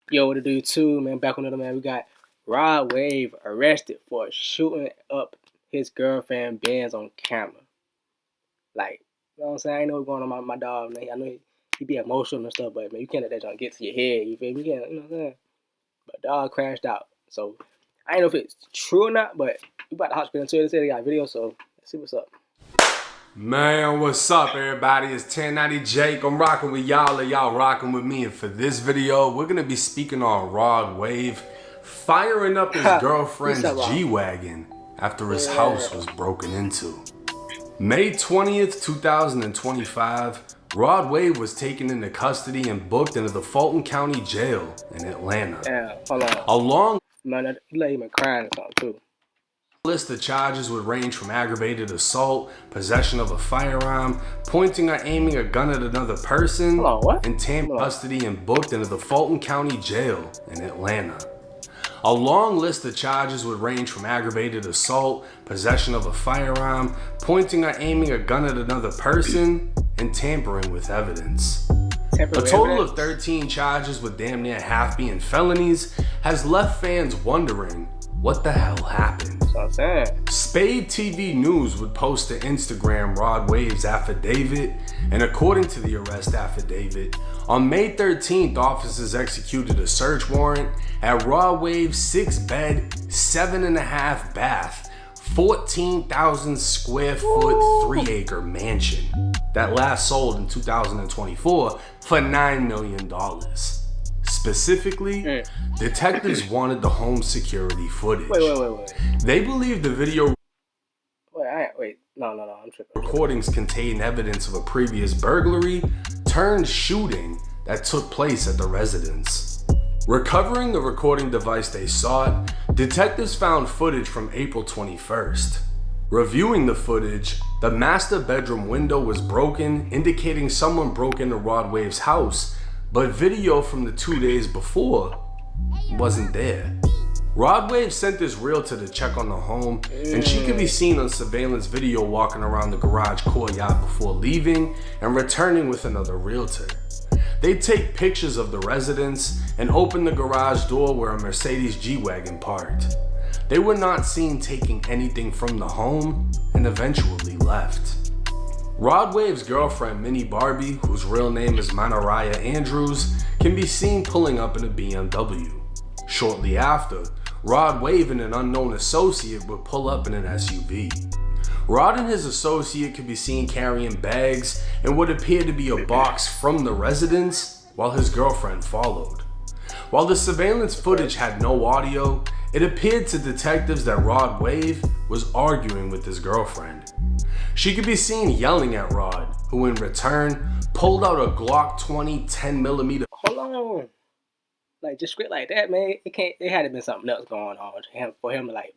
Yo, what to do too, man? Back on another man. We got Rod Wave arrested for shooting up his girlfriend Benz on camera. Like, you know what I'm saying? I ain't know what's going on with my dog, man. I know he be emotional and stuff, but man, you can't let that junk get to your head. You feel me? You can't, you know what I'm saying? But dog crashed out. So I ain't know if it's true or not, but we about to hop into it. They say they got video, so let's see what's up. Man, what's up, everybody? It's 1090 Jake. I'm rocking with y'all, and y'all rocking with me. And for this video, we're gonna be speaking on Rod Wave firing up his girlfriend's G-Wagon after his house was broken into. May 20th, 2025, Rod Wave was taken into custody and booked into the Fulton County jail in Atlanta. Yeah, hold on. Along Man, he let him crying or something too. List of charges would range from aggravated assault, possession of a firearm, pointing or aiming a gun at another person, and tampering custody and booked into the Fulton County Jail in Atlanta. A long list of charges would range from aggravated assault, possession of a firearm, pointing or aiming a gun at another person, and tampering with evidence. A total of 13 charges, with damn near half being felonies, has left fans wondering what the hell happened. Spade TV News would post to Instagram Rod Wave's affidavit, and according to the arrest affidavit, on May 13th, officers executed a search warrant at Rod Wave's 6-bed, 7.5 bath, 14,000 square foot, 3-acre mansion that last sold in 2024 for $9 million. Specifically, detectives wanted the home security footage. Wait. They believe the video No, I'm tripping. Recordings contain evidence of a previous burglary turned shooting that took place at the residence. Recovering the recording device they sought, detectives found footage from April 21st. Reviewing the footage, the master bedroom window was broken, indicating someone broke into Rod Wave's house, but video from the 2 days before wasn't there. Rod Wave sent his realtor to check on the home, and she could be seen on surveillance video walking around the garage courtyard before leaving and returning with another realtor. They take pictures of the residence and open the garage door where a Mercedes G-Wagon parked. They were not seen taking anything from the home and eventually left. Rod Wave's girlfriend, Mini Barbie, whose real name is Rodarius Andrews, can be seen pulling up in a BMW. Shortly after, Rod Wave and an unknown associate would pull up in an SUV. Rod and his associate could be seen carrying bags and what appeared to be a box from the residence, while his girlfriend followed. While the surveillance footage had no audio, it appeared to detectives that Rod Wave was arguing with his girlfriend. She could be seen yelling at Rod, who in return pulled out a Glock 20 10mm. Hold on. Like, just straight like that, man. It had to been something else going on for him to like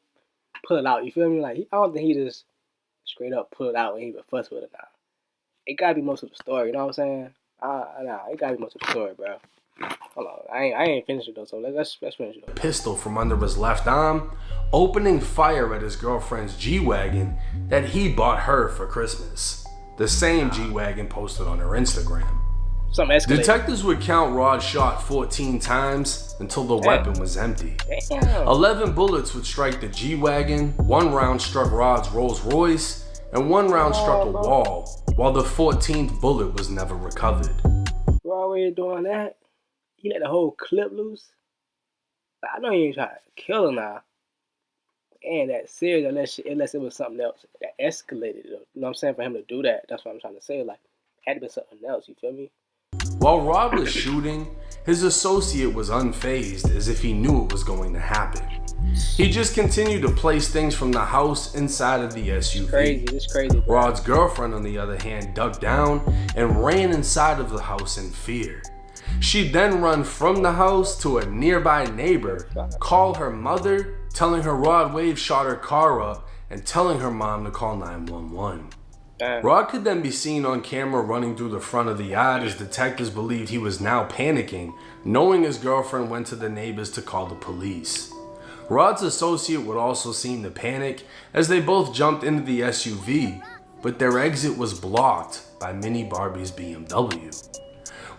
pull it out. You feel me? Like, I don't think he just straight up pull it out and he even fuss with it now. It gotta be most of the story, you know what I'm saying? Nah, it gotta be most of the story, bro. Hold on, I ain't finished it though, so let's finish it though. Pistol from under his left arm, opening fire at his girlfriend's G-Wagon that he bought her for Christmas. The same G-Wagon posted on her Instagram. Detectives would count Rod's shot 14 times until the weapon was empty. 11 bullets would strike the G-Wagon, 1 round struck Rod's Rolls Royce, and 1 round struck a wall, while the 14th bullet was never recovered. Rod Wave doing that? He let the whole clip loose? I know he ain't trying to kill him now. And that's serious unless it was something else that escalated it. You know what I'm saying? For him to do that, that's what I'm trying to say. Like, it had to be something else, you feel me? While Rod was shooting, his associate was unfazed, as if he knew it was going to happen. He just continued to place things from the house inside of the SUV. It's crazy. Bro. Rod's girlfriend, on the other hand, ducked down and ran inside of the house in fear. She'd then run from the house to a nearby neighbor, call her mother, telling her Rod Wave shot her car up, and telling her mom to call 911. Rod could then be seen on camera running through the front of the yard, as detectives believed he was now panicking, knowing his girlfriend went to the neighbors to call the police. Rod's associate would also seem to panic as they both jumped into the SUV, but their exit was blocked by Mini Barbie's BMW.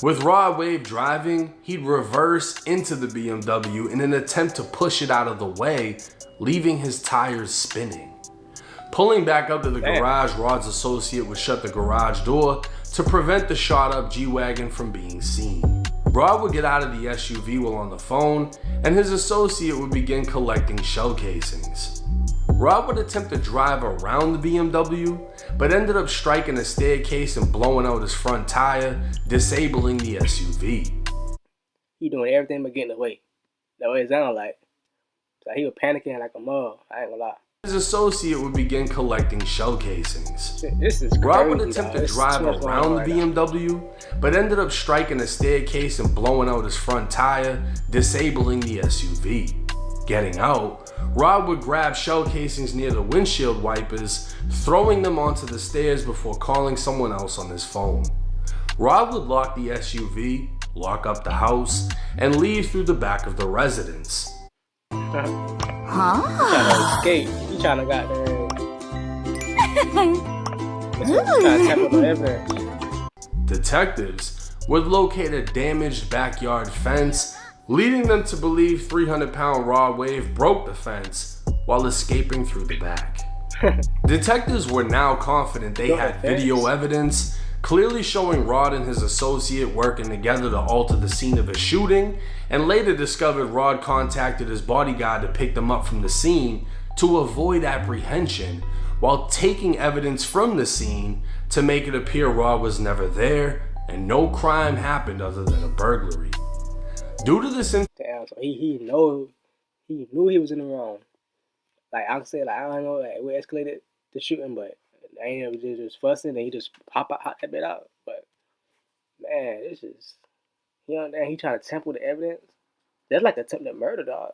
With Rod Wave driving, he'd reverse into the BMW in an attempt to push it out of the way, leaving his tires spinning. Pulling back up to the garage, Rod's associate would shut the garage door to prevent the shot up G-Wagon from being seen. Rod would get out of the SUV while on the phone, and his associate would begin collecting shell casings. Rod would attempt to drive around the BMW, but ended up striking a staircase and blowing out his front tire, disabling the SUV. He doing everything but getting away. That's what it sounded like. So he was panicking like a mug. I ain't gonna lie. His associate would begin collecting shell casings. This is crazy. Rod would attempt to drive around the BMW, but ended up striking a staircase and blowing out his front tire, disabling the SUV. Getting out, Rod would grab shell casings near the windshield wipers, throwing them onto the stairs before calling someone else on his phone. Rod would lock the SUV, lock up the house, and leave through the back of the residence. He trying to escape. He trying to goddamn. Trying to tap on evidence. Detectives would locate a damaged backyard fence, leading them to believe 300-pound Rod Wave broke the fence while escaping through the back. Detectives were now confident they had video evidence, clearly showing Rod and his associate working together to alter the scene of a shooting, and later discovered Rod contacted his bodyguard to pick them up from the scene to avoid apprehension, while taking evidence from the scene to make it appear Rod was never there and no crime happened other than a burglary. Due to this damn, so he knew he was in the wrong. Like I said, like I don't know, like we escalated the shooting, but they ain't just fussing and he just hop that bit out. But man, this is he trying to tamper the evidence. That's like attempted murder, dog.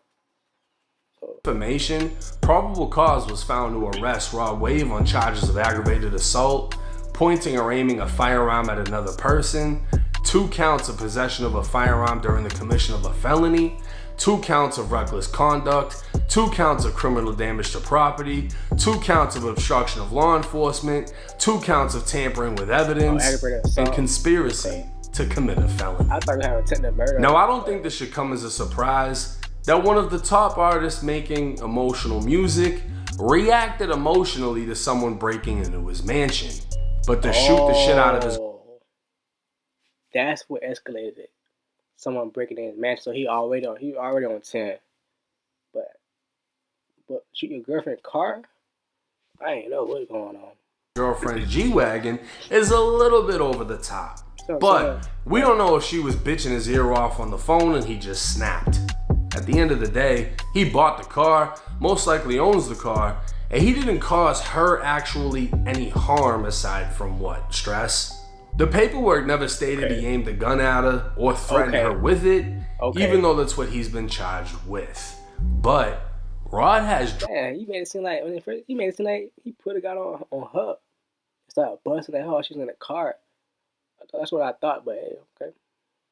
Information, probable cause was found to arrest Rod Wave on charges of aggravated assault, pointing or aiming a firearm at another person, 2 counts of possession of a firearm during the commission of a felony, 2 counts of reckless conduct, 2 counts of criminal damage to property, 2 counts of obstruction of law enforcement, 2 counts of tampering with evidence, and conspiracy to commit a felony. I thought we had attempted murder. Now, I don't think this should come as a surprise that one of the top artists making emotional music reacted emotionally to someone breaking into his mansion, but to shoot the shit out of his... That's what escalated it. Someone breaking in his mansion, so he already on 10. But shoot your girlfriend's car? I ain't know what's going on. Girlfriend's G-Wagon is a little bit over the top. But we don't know if she was bitching his ear off on the phone and he just snapped. At the end of the day, he bought the car, most likely owns the car, and he didn't cause her actually any harm aside from what? Stress? The paperwork never stated he aimed a gun at her or threatened her with it, even though that's what he's been charged with. But Rod has... Yeah, he made it seem like he put a gun on her. Started busting at her. She was in the car. That's what I thought, but hey, okay.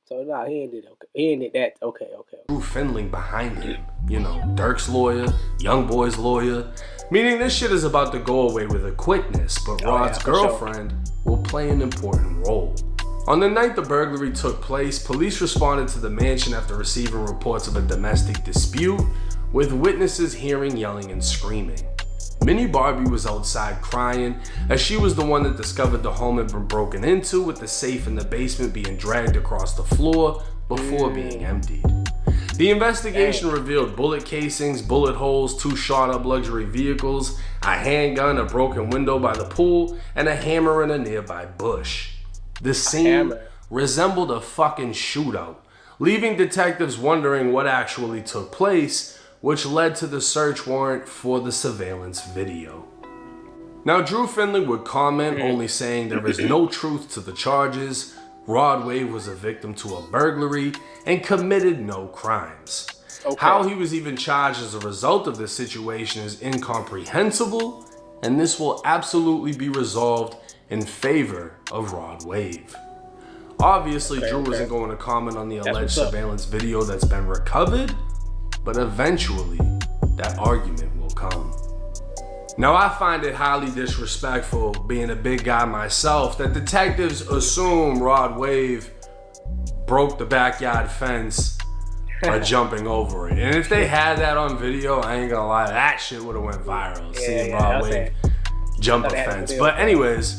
So nah, he ain't did okay. He ain't did that. Okay. Drew Findling behind him. You know, Dirk's lawyer, Young Boy's lawyer. Meaning this shit is about to go away with a quickness, but Rod's girlfriend will play an important role. On the night the burglary took place, police responded to the mansion after receiving reports of a domestic dispute, with witnesses hearing yelling and screaming. Mini Barbie was outside crying, as she was the one that discovered the home had been broken into, with the safe in the basement being dragged across the floor before being emptied. The investigation revealed bullet casings, bullet holes, 2 shot up luxury vehicles, a handgun, a broken window by the pool, and a hammer in a nearby bush. The scene resembled a fucking shootout, leaving detectives wondering what actually took place, which led to the search warrant for the surveillance video. Now, Drew Findling would comment, only saying there is no truth to the charges. Rod Wave was a victim to a burglary and committed no crimes. How he was even charged as a result of this situation is incomprehensible, and this will absolutely be resolved in favor of Rod Wave. Obviously, Drew isn't going to comment on the alleged surveillance video that's been recovered, but eventually, that argument will come. Now, I find it highly disrespectful, being a big guy myself, that detectives assume Rod Wave broke the backyard fence by jumping over it. And if they had that on video, I ain't gonna lie, that shit would have went viral. Seeing Rod Wave jump a fence. But anyways,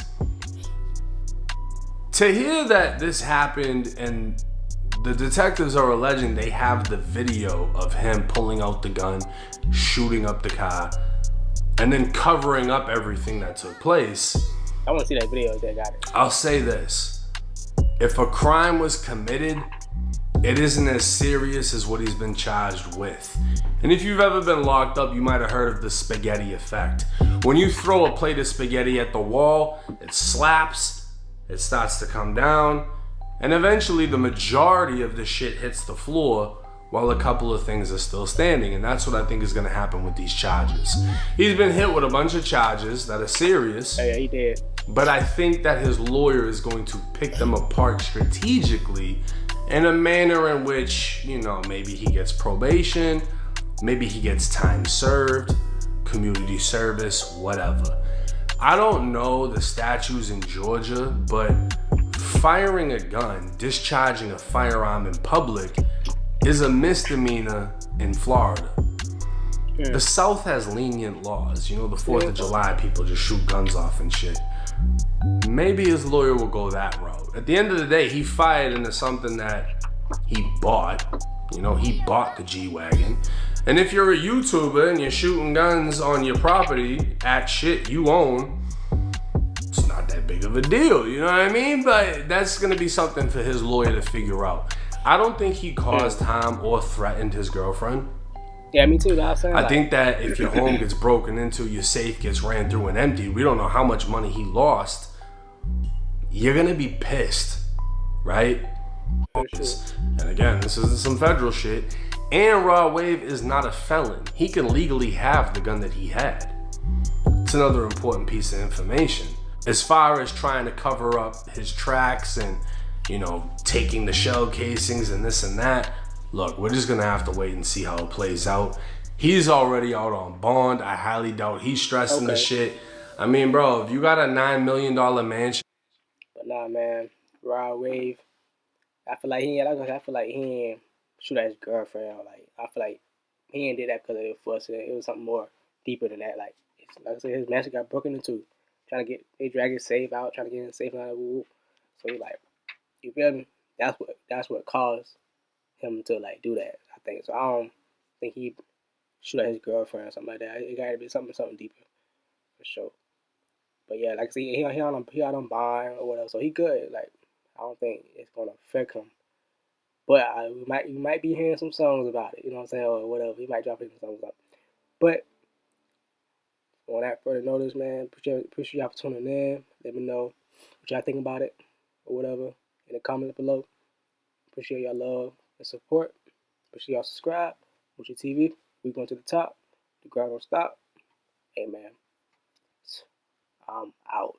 to hear that this happened and the detectives are alleging they have the video of him pulling out the gun, shooting up the car, and then covering up everything that took place. I want to see that video if they got it. I'll say this. If a crime was committed, it isn't as serious as what he's been charged with. And if you've ever been locked up, you might have heard of the spaghetti effect. When you throw a plate of spaghetti at the wall, it slaps, it starts to come down, and eventually the majority of the shit hits the floor while a couple of things are still standing. And that's what I think is going to happen with these charges. He's been hit with a bunch of charges that are serious. Yeah, he did. But I think that his lawyer is going to pick them apart strategically in a manner in which, you know, maybe he gets probation, maybe he gets time served, community service, whatever. I don't know the statutes in Georgia, but firing a gun, discharging a firearm in public is a misdemeanor in Florida. Yeah. The South has lenient laws. You know, the 4th of July, people just shoot guns off and shit. Maybe his lawyer will go that route. At the end of the day, he fired into something that he bought. You know, he bought the G-Wagon. And if you're a YouTuber and you're shooting guns on your property at shit you own, it's not that big of a deal, you know what I mean? But that's gonna be something for his lawyer to figure out. I don't think he caused harm or threatened his girlfriend. Yeah, me too. I think that if your home gets broken into, your safe gets ran through and emptied, we don't know how much money he lost. You're gonna be pissed, right? And again, this isn't some federal shit. And Rod Wave is not a felon. He can legally have the gun that he had. It's another important piece of information. As far as trying to cover up his tracks and, you know, taking the shell casings and this and that, look, we're just gonna have to wait and see how it plays out. He's already out on bond. I highly doubt he's stressing the shit. I mean, bro, if you got a $9 million mansion. But nah, man, Rod Wave, I feel like he ain't shoot at his girlfriend. Like, I feel like he ain't did that because of the fuss. It was something more deeper than that. Like I said, his mansion got broken into. They drag his safe out, trying to get him safe out of the whoop. So he like, you feel me? That's what caused him to like do that, I think. So I don't think he shoot at his girlfriend or something like that. It gotta be something deeper for sure. But yeah, like I said, he on bond or whatever, so he good. Like, I don't think it's gonna affect him. But you might be hearing some songs about it, you know what I'm saying, or whatever. He might drop some songs up. But on that further notice, man, appreciate y'all for tuning in. Let me know what y'all think about it or whatever in the comments below. Appreciate y'all love and support. Appreciate y'all subscribe. With your TV, we going to the top. The grind don't stop. Hey, man. I'm out.